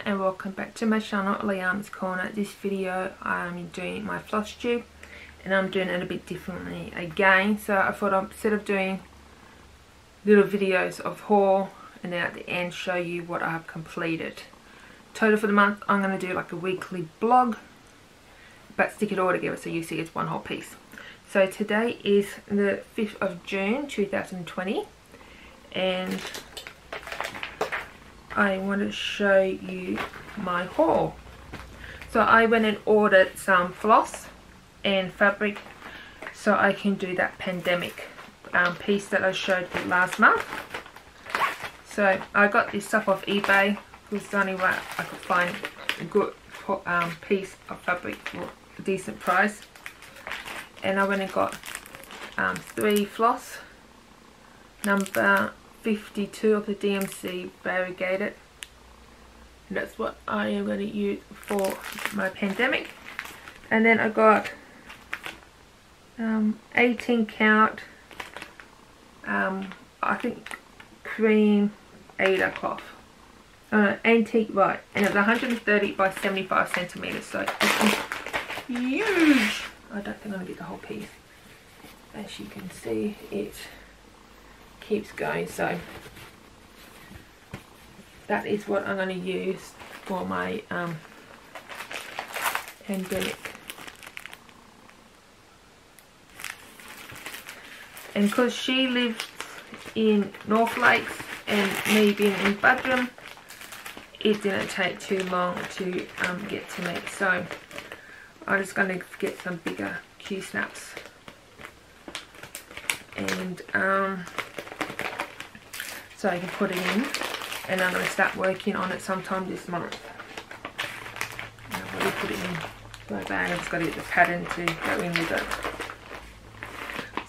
and welcome back to my channel, Liam's Corner. This video I'm doing my floss tube and I'm doing it a bit differently again. So I thought instead of doing little videos of haul and then at the end show you what I have completed. Total for the month, I'm going to do like a weekly blog but stick it all together so you see it's one whole piece. So today is the 5th of June 2020 and I want to show you my haul. So I went and ordered some floss and fabric so I can do that pandemic piece that I showed you last month. So I got this stuff off eBay. It was the only way I could find a good piece of fabric for a decent price. And I went and got 3 floss, number 52 of the DMC variegated. And that's what I am going to use for my pandemic. And then I got 18 count I think cream Aida cloth, antique, right, and it was 130 by 75 centimeters, so it's huge. I don't think I'm going to get the whole piece. As you can see, it keeps going, so that is what I'm going to use for my pandemic. And because she lives in North Lakes and me being in Buderim, it didn't take too long to get to me, so I'm just going to get some bigger Q-snaps. And so I can put it in, and I'm going to start working on it sometime this month. I've already put it in my bag. I've just got to get the pattern to go in with it.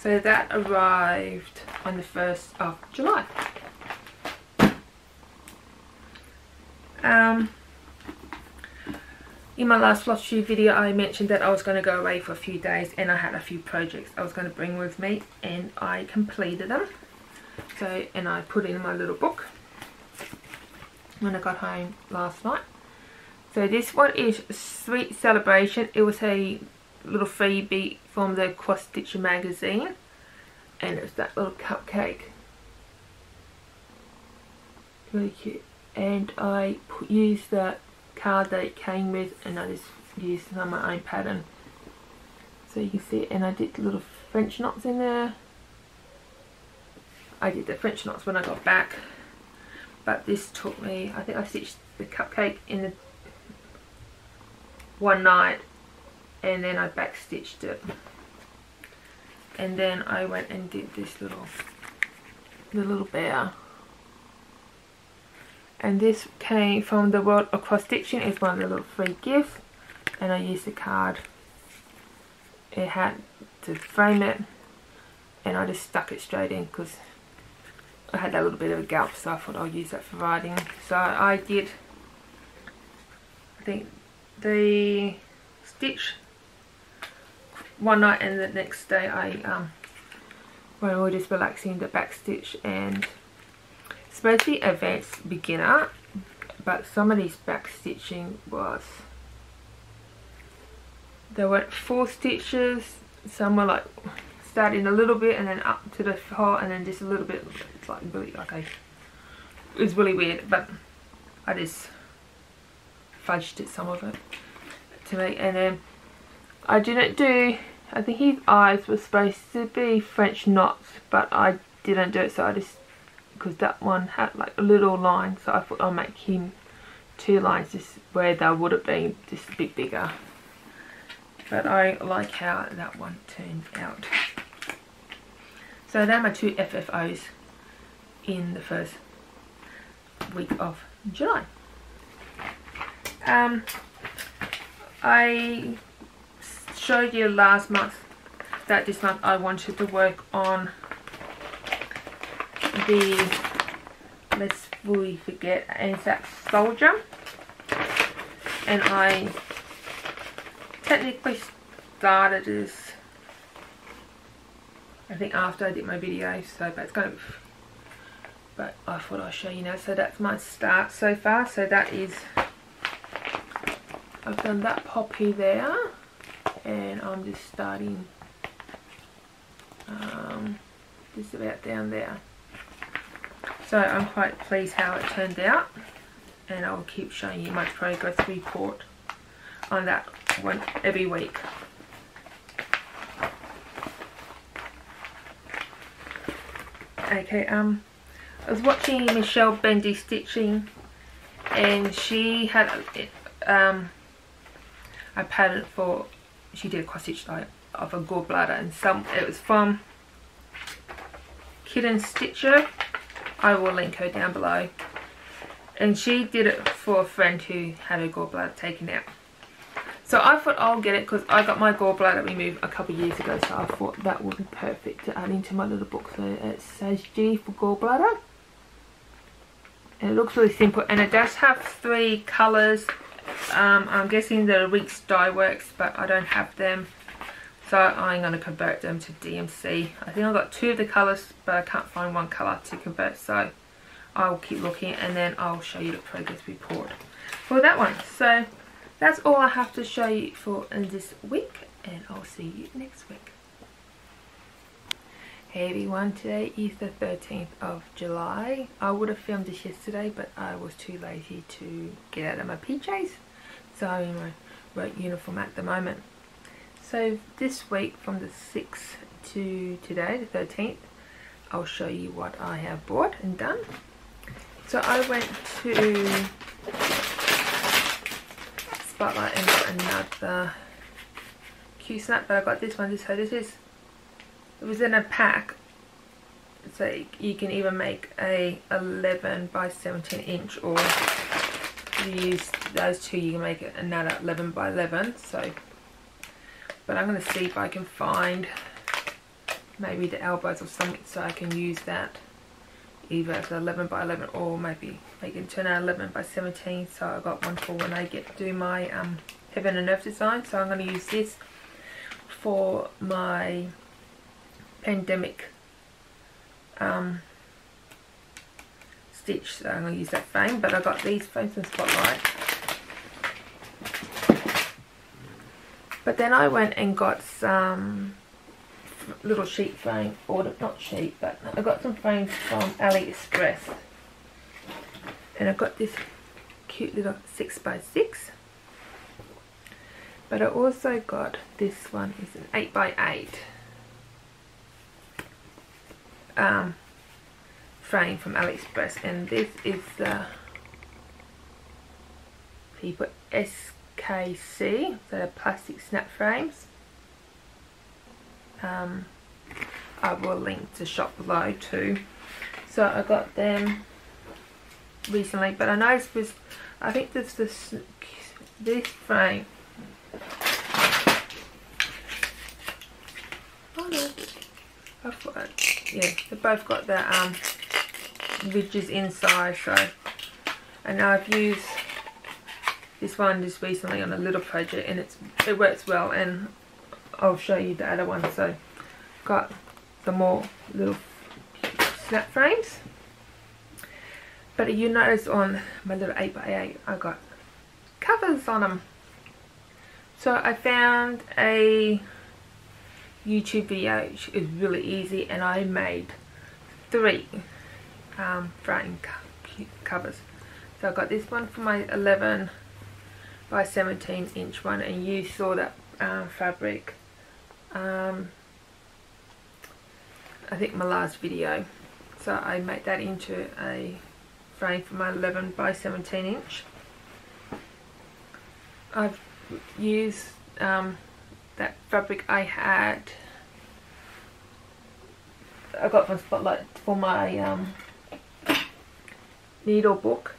So that arrived on the 1st of July. In my last floss tube video I mentioned that I was going to go away for a few days and I had a few projects I was going to bring with me and I completed them. So, and I put it in my little book when I got home last night. So this one is Sweet Celebration. It was a little freebie from the Cross Stitcher magazine and it's that little cupcake. Really cute. And I used the card that it came with and I just used some of my own pattern. So you can see it, and I did little French knots in there. I did the French knots when I got back, but this took me, I think I stitched the cupcake in the one night and then I back stitched it, and then I went and did this the little bear. And this came from the World of Cross Stitching. It's one of the little free gifts, and I used the card it had to frame it, and I just stuck it straight in because I had that little bit of a gulp, so I thought I'll use that for writing. So I did, I think, the stitch one night, and the next day I when we were just relaxing, the back stitch. And supposed to be advanced beginner, but some of these back stitching was, there were 4 stitches, some were like starting a little bit and then up to the hole and then just a little bit. It's like really, okay, it was really weird, but I just fudged it, some of it to make. And then I didn't do, I think his eyes were supposed to be French knots, but I didn't do it, so I just, because that one had like a little line, so I thought I'll make him 2 lines just where they would have been just a bit bigger. But I like how that one turned out. So they're my 2 FFOs in the first week of July. I showed you last month that this month I wanted to work on the, lest we forget, ANZAC Soldier, and I technically started this, I think, after I did my video, so but it's going to, but I thought I'll show you now. So that's my start so far. So that is I've done that poppy there, and I'm just starting just about down there. So I'm quite pleased how it turned out, and I'll keep showing you my progress report on that one every week. Okay, I was watching Michelle Bendy stitching, and she had a pattern for, she did a cross stitch like of a gallbladder, and it was from Kitten Stitcher. I will link her down below, and she did it for a friend who had her gallbladder taken out. So I thought I'll get it because I got my gallbladder removed a couple of years ago, so I thought that would be perfect to add into my little book. So it says G for gallbladder, and it looks really simple, and it does have 3 colours. I'm guessing the Weeks Dye Works, but I don't have them, so I'm going to convert them to DMC. I think I've got 2 of the colours, but I can't find one colour to convert, so I'll keep looking, and then I'll show you the progress report for that one. So that's all I have to show you for this week, and I'll see you next week. Hey everyone, today is the 13th of July. I would have filmed this yesterday, but I was too lazy to get out of my PJs, so I'm in my work uniform at the moment. So this week, from the 6th to today, the 13th, I'll show you what I have bought and done. So I went to Spotlight and got another Q-snap, but I got this one. So it was in a pack, so you can either make a 11 by 17 inch, or if you use those 2 you can make it another 11 by 11. So, but I'm going to see if I can find maybe the elbows or something, so I can use that either as 11 by 11 or maybe make it turn out 11 by 17. So I got one for when I get to do my Heaven and Earth design. So I'm going to use this for my pandemic stitch, so I'm going to use that frame. But I got these frames from Spotlight. But then I went and got some little sheet frame, or not sheet, but I got some frames from AliExpress, and I got this cute little 6 by 6. But I also got this one, is an 8 by 8 frame from AliExpress, and this is the people SKC, so the plastic snap frames. I will link the shop below too. So I got them recently, but I noticed this, I think this frame, oh no, I've got, yeah, they both got the ridges inside. So, and I've used this one just recently on a little project, and it works well, and I'll show you the other one. So got some more little snap frames, but you notice on my little 8 by 8 I got covers on them. So I found a YouTube video which is really easy, and I made 3 frame covers. So I got this one for my 11 by 17 inch one, and you saw that fabric I think my last video. So I made that into a frame for my 11 by 17 inch. I've used that fabric I got from Spotlight for my needle book.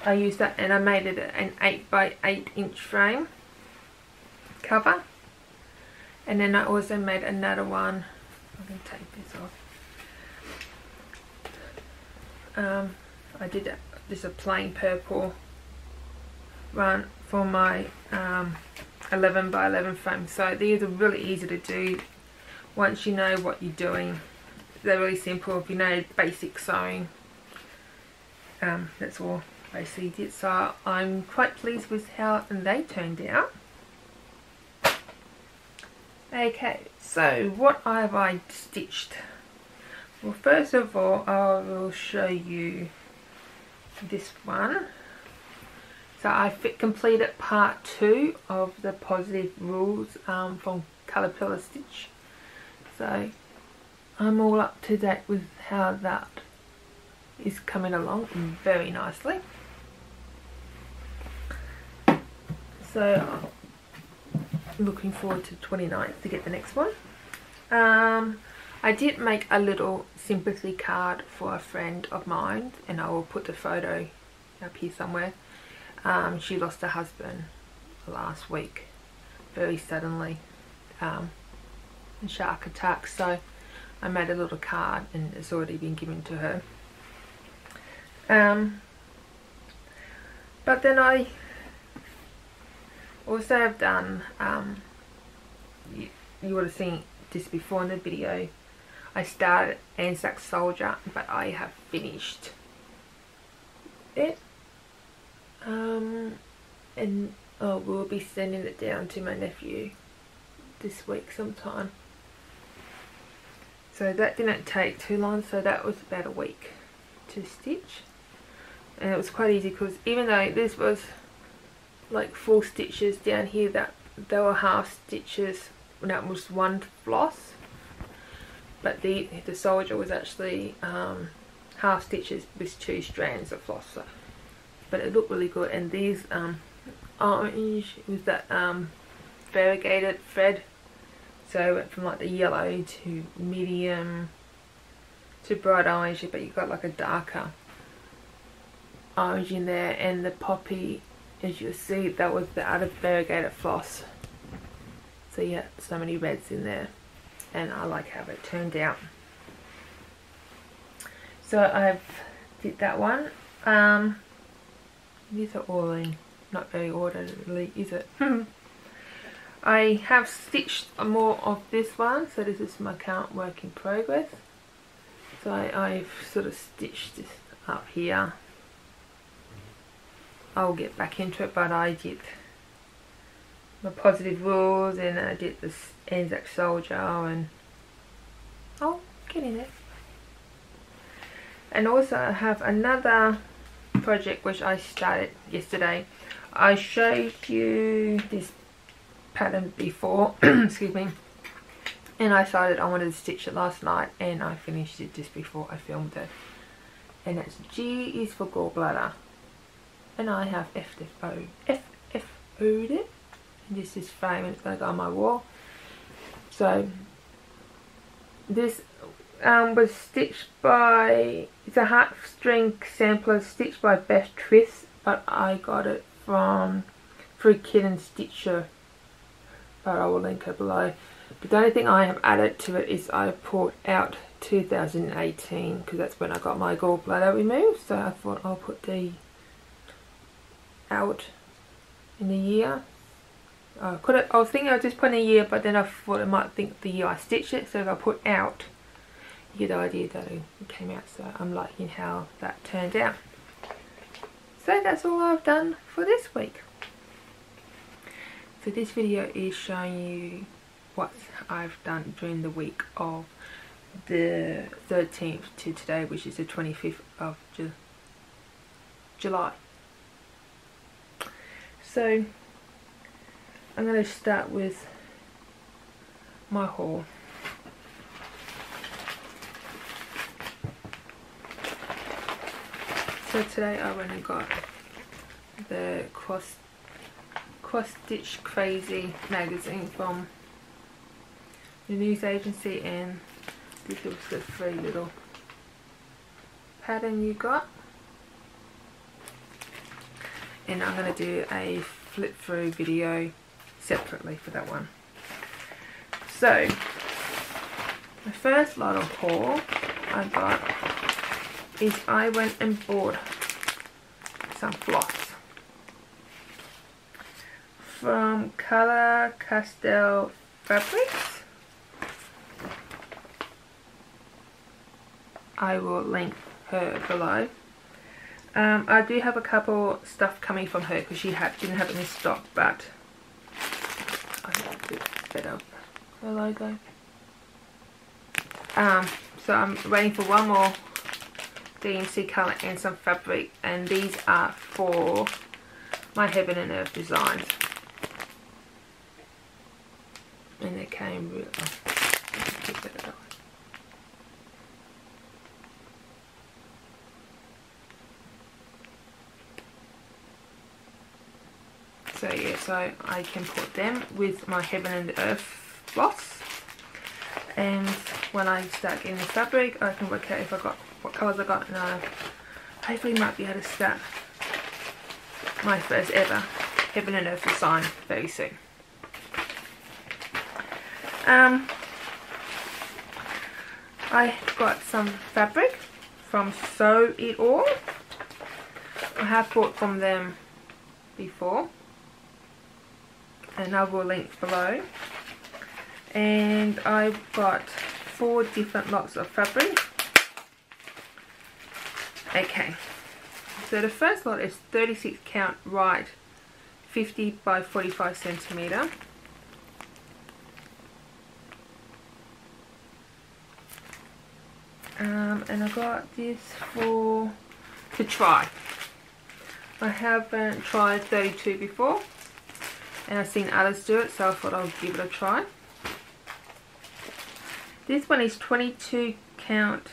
I used that, and I made it an 8 by 8 inch frame cover. And then I also made another one. I'm going to take this off. I did just a plain purple one for my 11 by 11 frame. So these are really easy to do once you know what you're doing. They're really simple if you know basic sewing. That's all basically did. So I'm quite pleased with how they turned out. Okay, so what have I stitched? Well, first of all, I will show you this one. So I completed part 2 of the Positive Rules from Caterpillar Stitch. So I'm all up to date with how that is coming along very nicely. So looking forward to 29th to get the next one. I did make a little sympathy card for a friend of mine, and I will put the photo up here somewhere. She lost her husband last week very suddenly, a shark attack, so I made a little card and it's already been given to her. But then I also have done, you would have seen this before in the video, I started Anzac Soldier, but I have finished it. And we'll be sending it down to my nephew this week sometime. So that didn't take too long, so that was about a week to stitch. And it was quite easy because even though this was like full stitches down here, that they were half stitches when that was one floss, but the soldier was actually half stitches with 2 strands of floss. So, but it looked really good. And these orange with that variegated thread, so it went from like the yellow to medium to bright orange, but you got like a darker orange in there. And the poppy, as you'll see, that was the other variegated floss, so yeah, so many reds in there, and I like how it turned out. So I've did that one. These are all in not very orderly, is it? I have stitched more of this one, so this is my current work in progress. So I've sort of stitched this up here. I'll get back into it, but I did my Positive Rules and I did this Anzac Soldier, and I'll get in there. And also I have another project which I started yesterday. I showed you this pattern before, excuse me, and I decided I wanted to stitch it last night, and I finished it just before I filmed it. And it's G is for gallbladder, and I have FFO'd it, and this is frame, and it's going to go on my wall. So this was stitched by, it's a heartstring sampler stitched by Beth Twist, but I got it through Kitten Stitcher, but I will link her below. But the only thing I have added to it is I pulled out 2018, because that's when I got my gallbladder removed, so I thought I'll put the out in the year. I was thinking I'll just put in a year, but then I thought I might think the year I stitched it, so if I put out, you get the idea that it came out. So I'm liking how that turned out. So that's all I've done for this week. So this video is showing you what I've done during the week of the 13th to today, which is the 25th of July. So I'm going to start with my haul. So today I went and got the Cross Stitch Crazy magazine from the news agency, and this was the free little pattern you got. And I'm going to do a flip through video separately for that one. So the first lot of haul I got is I went and bought some floss from Color Castel Fabrics. I will link her below. I do have a couple stuff coming from her because she didn't have it in stock, but I think it's better her logo. So I'm waiting for one more DMC colour and some fabric, and these are for my Heaven and Earth designs. And they came really so yeah, so I can put them with my Heaven and Earth floss, and when I start getting the fabric I can work out if I got what colours I got, and I hopefully might be able to start my first ever Heaven and Earth design very soon. I got some fabric from Sew It All. I have bought from them before, and I will link below. And I've got 4 different lots of fabric. Okay, so the first lot is 36 count right, 50 by 45 centimeter. And I got this to try. I haven't tried 32 before, and I've seen others do it, so I thought I'll give it a try. This one is 28 count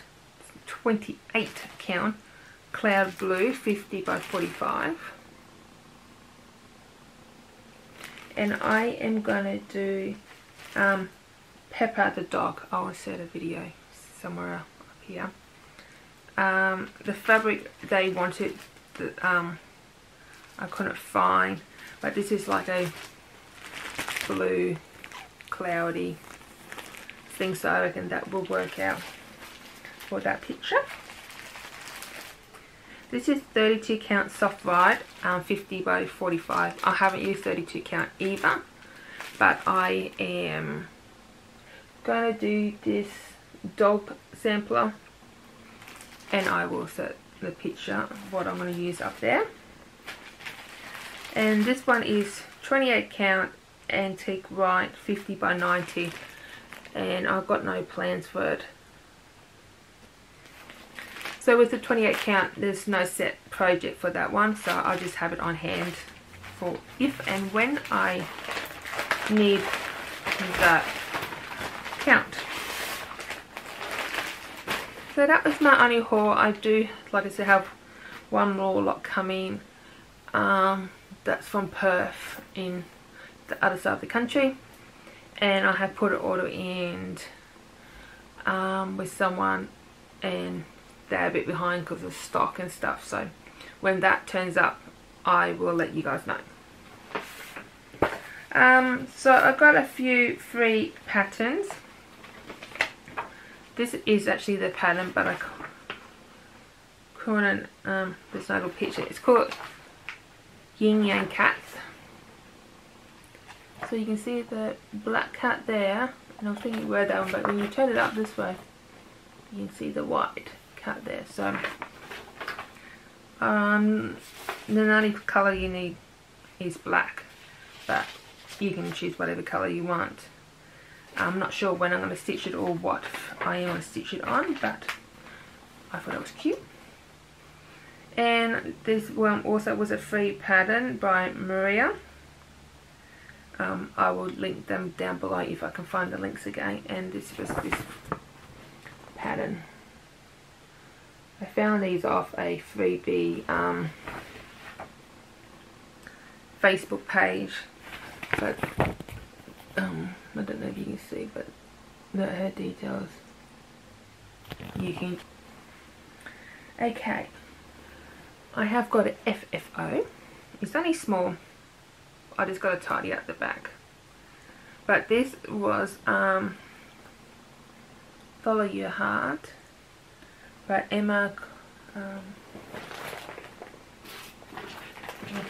cloud blue, 50 by 45. And I am going to do Pepper the dog. I'll insert a video somewhere up here. The fabric they wanted, I couldn't find, but this is like a blue cloudy thing, so I reckon that will work out for that picture. This is 32 count soft ride, 50 by 45. I haven't used 32 count either, but I am going to do this dog sampler, and I will set the picture of what I'm going to use up there. And this one is 28 count antique ride, 50 by 90, and I've got no plans for it. So with the 28 count, there's no set project for that one, so I'll just have it on hand for if and when I need that count. So that was my only haul. I do, like I said, have one more lot coming. That's from Perth in the other side of the country, and I have put an order in with someone, and they're a bit behind because of stock and stuff, so when that turns up I will let you guys know. So I got a few free patterns. This is actually the pattern, but I couldn't, there's no little picture. It's called Yin Yang Cats. So you can see the black cat there, and I was thinking where that one, but when you turn it up this way you can see the white cat there. So the only colour you need is black, but you can choose whatever colour you want. I'm not sure when I'm going to stitch it or what I am going to stitch it on, but I thought it was cute. And this one also was a free pattern by Maria. I will link them down below if I can find the links again. And this was this pattern. I found these off a freebie Facebook page, but I don't know if you can see, but her details you can. Okay, I have got an FFO. It's only small. I just got to tidy up the back. But this was Follow Your Heart by Emma. I'll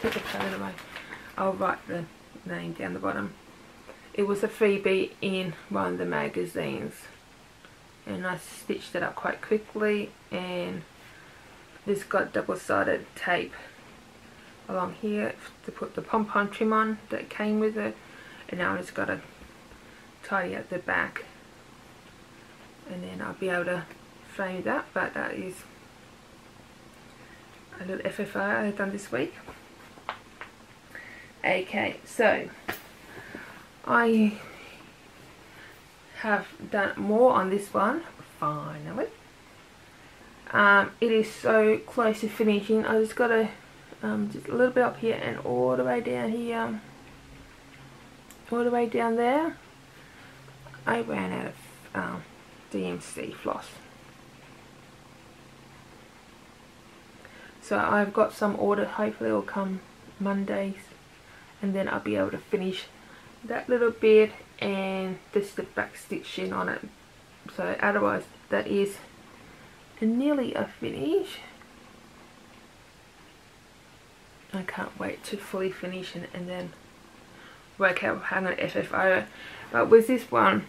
put the pattern away. I'll write the name down the bottom. It was a freebie in one of the magazines, and I stitched it up quite quickly, and This got double-sided tape along here to put the pom-pom trim on that came with it, and now I just got to tidy up the back, and then I'll be able to frame that. But that is a little FFI I've done this week. Okay, so I have done more on this one finally. It is so close to finishing. I just got to just a little bit up here and all the way down here, all the way down there. I ran out of DMC floss, so I've got some ordered. Hopefully it will come Mondays, and then I'll be able to finish that little bit and just the back stitching on it. So otherwise that is nearly a finish. I can't wait to fully finish and then work out how I'm going to FFO it. But with this one,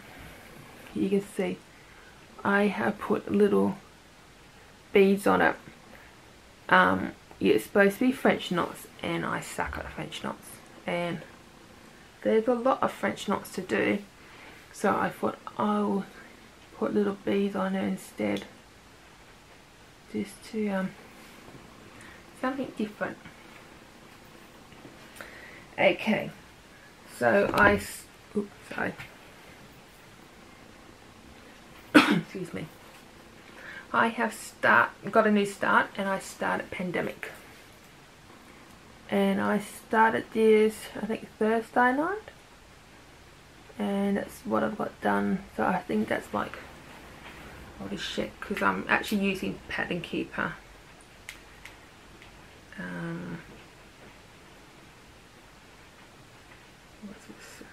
you can see I have put little beads on it. It's supposed to be French knots, and I suck at French knots, and there's a lot of French knots to do, so I thought I'll put little beads on it instead, just to something different. Okay, so excuse me, I have got a new start, and I started Pandemic, and I started this I think Thursday night, and that's what I've got done. So I think that's like, holy shit, because I'm actually using Pattern Keeper. What's this?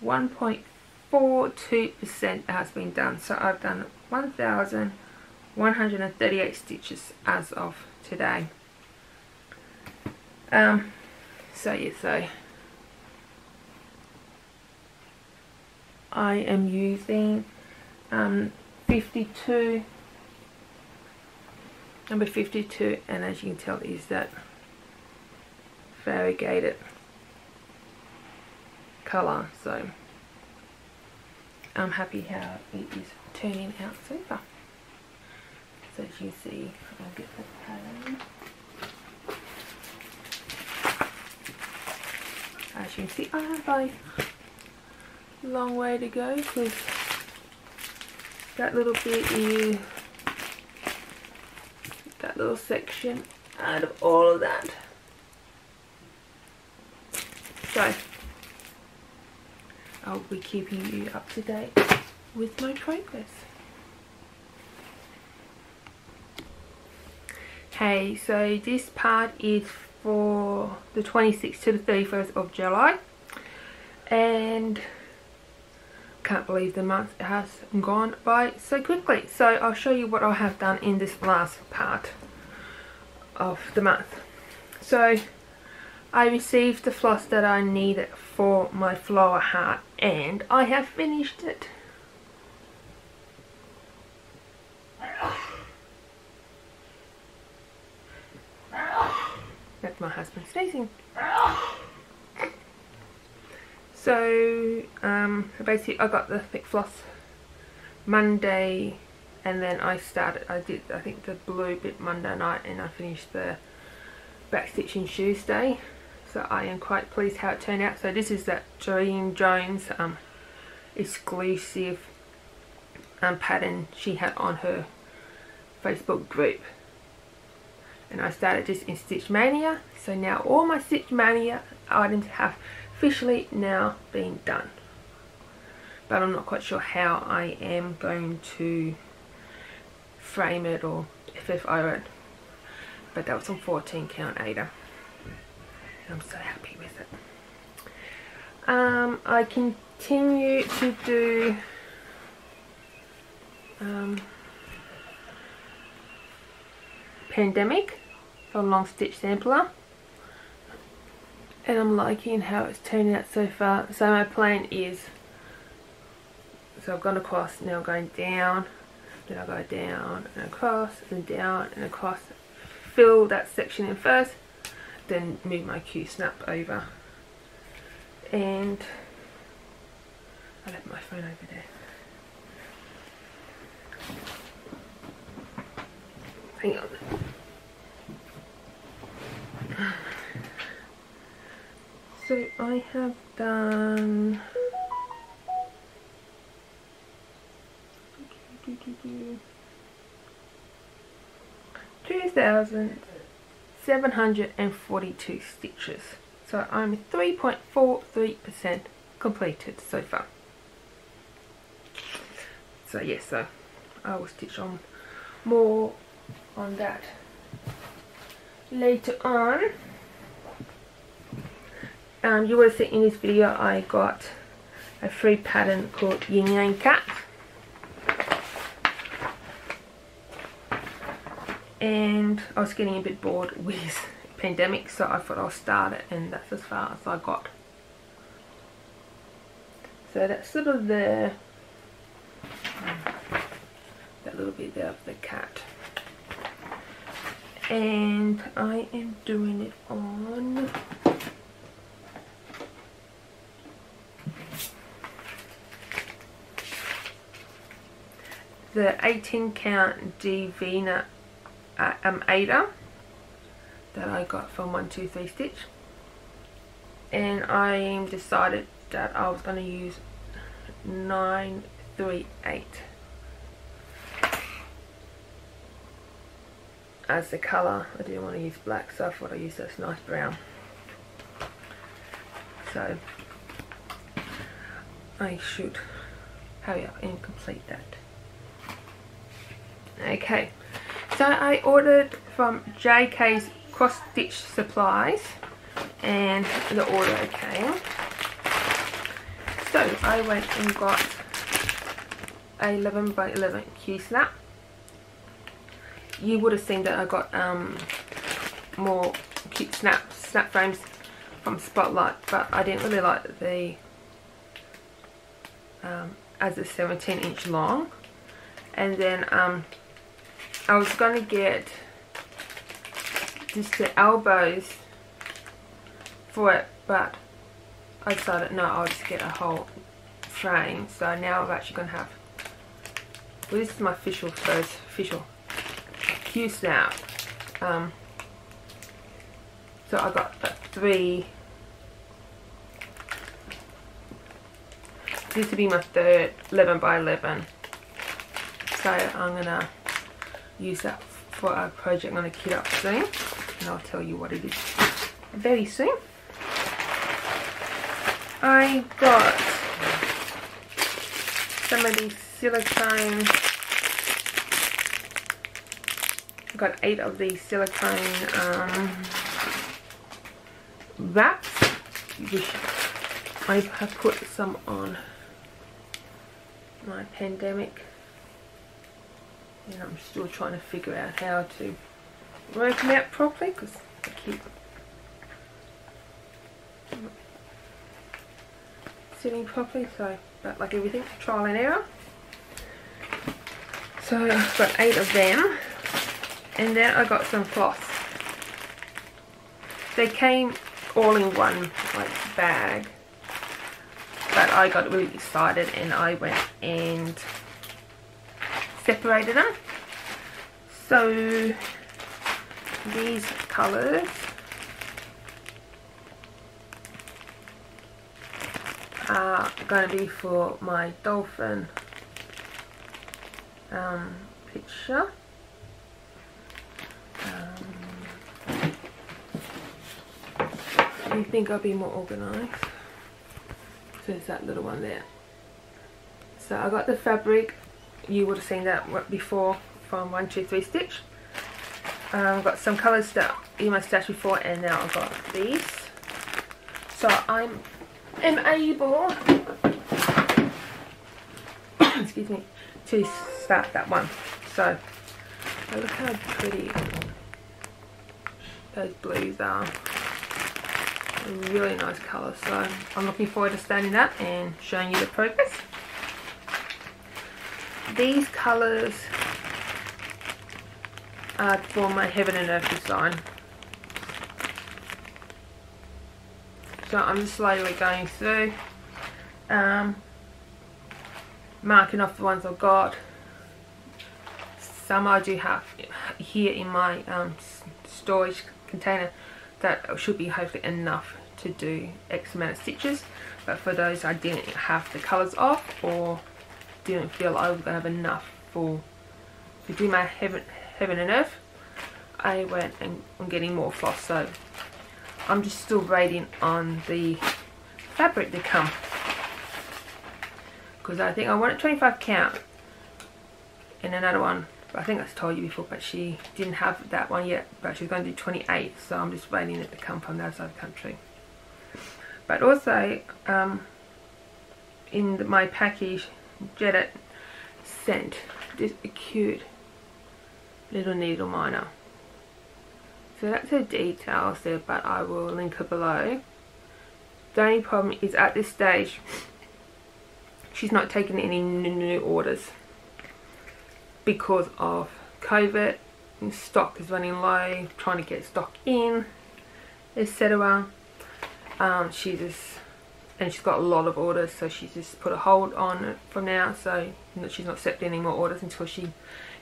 1.42% has been done. So I've done 1,138 stitches as of today. So yeah, so I am using 52, number 52, and as you can tell is that variegated colour, so I'm happy how it is turning out so far. So as you see, I'll get the pattern. As you can see, I have a long way to go, because that little bit is that little section out of all of that. So I'll be keeping you up to date with my progress. Okay, so this part is for the 26th to the 31st of July, and can't believe the month has gone by so quickly. So I'll show you what I have done in this last part of the month. So I received the floss that I needed for my flower heart, and I have finished it. That's my husband sneezing. So basically I got the thick floss Monday, and then I did I think the blue bit Monday night, and I finished the back stitching Tuesday. So I am quite pleased how it turned out. So this is that Jolene Jones exclusive pattern she had on her Facebook group, and I started this in Stitch Mania. So now all my Stitch Mania items have officially now been done, but I'm not quite sure how I am going to frame it or FFO it, but that was on 14 count Ada. I'm so happy with it. I continue to do Pandemic for Long Stitch Sampler, and I'm liking how it's turning out so far. So my plan is, so I've gone across, now going down, then I go down and across and down and across, fill that section in first, then move my Q-snap over, and I left my phone over there. Hang on. So I have done 2,742 stitches. So I'm 3.43% completed so far. So yes, so I will stitch on more on that later on. You will see in this video I got a free pattern called Yin Yang Cat, and I was getting a bit bored with pandemic, so I thought I'll start it, and that's as far as I got. So that's sort of the that little bit there of the cat, and I am doing it on the 18 count Divina Ada that I got from 123 Stitch, and I decided that I was going to use 938 as the colour. I didn't want to use black, so I thought I'd use this nice brown. So I should hurry up and complete that. Okay, so I ordered from JK's Cross Stitch Supplies, and the order came. So I went and got a 11 by 11 Q-snap. You would have seen that I got more cute snap frames from Spotlight, but I didn't really like the as a 17-inch long. And then I was going to get just the elbows for it, but I decided no, I'll just get a whole frame. So now I'm actually going to have, well, this is my official Q-snap. So I got 3. This will be my third 11 by 11. So I'm going to use that for a project I'm going to kit up soon, and I'll tell you what it is very soon. I got some of these silicone, I got 8 of these silicone wraps, which I have put some on my pandemic, and I'm still trying to figure out how to work them out properly because I keep sitting properly. So, but like everything, trial and error. So I've got 8 of them, and then I got some cloths. They came all in one like bag, but I got really excited and I went and separated them. So these colours are going to be for my dolphin picture. I think I'll be more organised. So there's that little one there. So I got the fabric, you would have seen that before from 123 Stitch. I've got some colours that you must stashed before, and now I've got these. So I'm able excuse me, to start that one. So look how pretty those blues are. Really nice colour, so I'm looking forward to starting that and showing you the progress. these colours are for my Heaven and Earth design. So I'm just slowly going through, marking off the ones I've got. Some I do have here in my storage container that should be hopefully enough to do X amount of stitches, but for those I didn't have the colours off or didn't feel I was going to have enough to do my Heaven and Earth, I went and I'm getting more floss. So I'm just still waiting on the fabric to come, because I think I wanted 25 count in another one, but I think I told you before, but she didn't have that one yet, but she's going to do 28, so I'm just waiting it to come from the other side of the country. But also in my package, Jedit sent this cute little needle miner. So that's her details there, but I will link her below. The only problem is at this stage she's not taking any new orders because of COVID. Stock is running low, trying to get stock in, etc. She's got a lot of orders, so she's just put a hold on it for now, so she's not accepting any more orders until she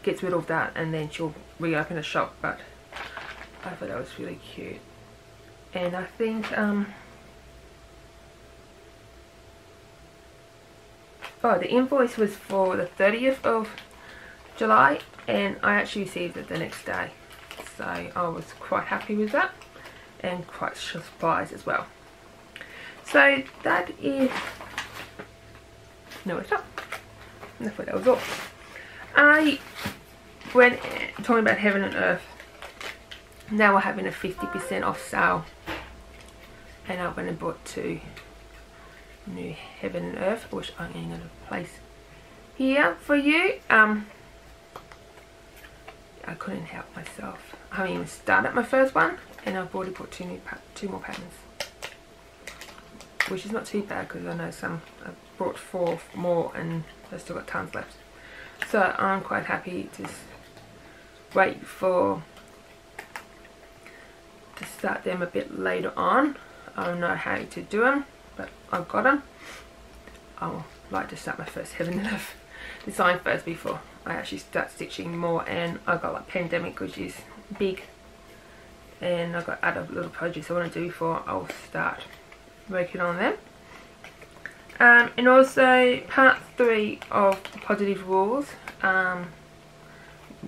gets rid of that, and then she'll reopen the shop. But I thought that was really cute, and I think oh, the invoice was for the 30th of July, and I actually received it the next day, so I was quite happy with that and quite surprised as well. So that is, no, it's not. I thought that was all. I went talking about Heaven and Earth. Now we're having a 50% off sale, and I went and bought 2 new Heaven and Earth, which I'm going to place here for you. I couldn't help myself. I haven't even started my first one, and I've already bought 2 more patterns, which is not too bad because I know some I've brought 4 more and I've still got tons left. So I'm quite happy to wait to start them a bit later on. I don't know how to do them, but I've got them. I would like to start my first Heaven and Earth design first before I actually start stitching more, and I've got like Pandemic, which is big, and I've got other little projects I want to do before I'll start working on them. And also part 3 of Positive Rules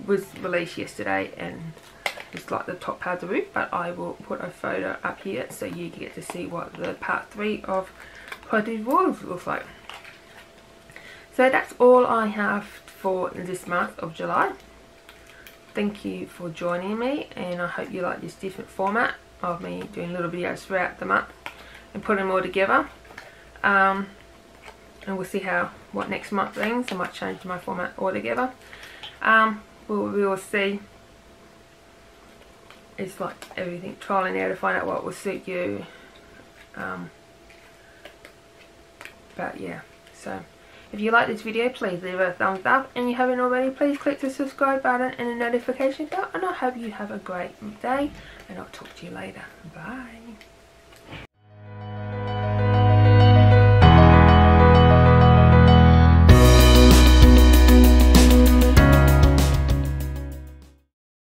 was released yesterday, and it's like the top part of the roof, but I will put a photo up here so you get to see what the part 3 of Positive Rules looks like. So that's all I have for this month of July. Thank you for joining me, and I hope you like this different format of me doing little videos throughout the month and putting them all together. And we'll see what next month brings. I might change my format altogether. We will see. It's like everything, trial and error to find out what will suit you. But yeah, so if you like this video, please leave a thumbs up, and if you haven't already, please click the subscribe button and the notification bell, and I hope you have a great day, and I'll talk to you later. Bye.